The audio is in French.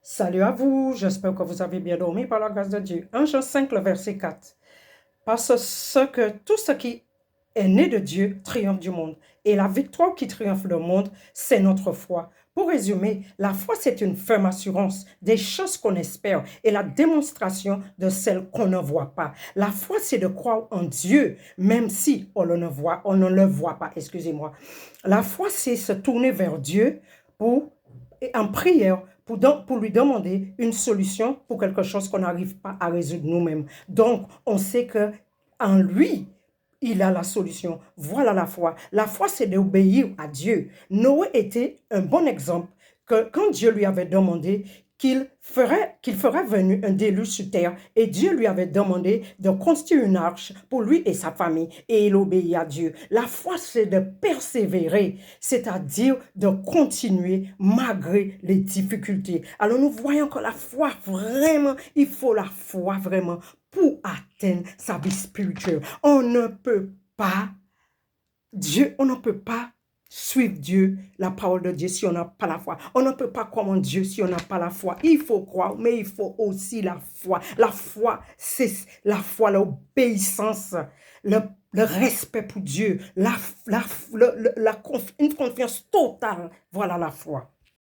Salut à vous, j'espère que vous avez bien dormi par la grâce de Dieu. 1 Jean 5, le verset 4. Parce que tout ce qui est né de Dieu triomphe du monde. Et la victoire qui triomphe le monde, c'est notre foi. Pour résumer, la foi, c'est une ferme assurance des choses qu'on espère et la démonstration de celles qu'on ne voit pas. La foi, c'est de croire en Dieu, même si on ne le voit pas, excusez-moi. La foi, c'est se tourner vers Dieu pour, en prière pour lui demander une solution pour quelque chose qu'on n'arrive pas à résoudre nous-mêmes. Donc, on sait que en lui, il a la solution. Voilà la foi. La foi, c'est d'obéir à Dieu. Noé était un bon exemple que quand Dieu lui avait demandé qu'il ferait venir un déluge sur terre et Dieu lui avait demandé de construire une arche pour lui et sa famille et il obéit à Dieu. La foi, c'est de persévérer, c'est-à-dire de continuer malgré les difficultés. Alors nous voyons que la foi, vraiment, il faut la foi vraiment pour atteindre sa vie spirituelle. On ne peut pas on ne peut pas suivre Dieu, la parole de Dieu, si on n'a pas la foi. On ne peut pas croire en Dieu si on n'a pas la foi. Il faut croire, mais il faut aussi la foi. La foi, c'est la foi, l'obéissance, le, le respect pour Dieu, une confiance totale. Voilà la foi.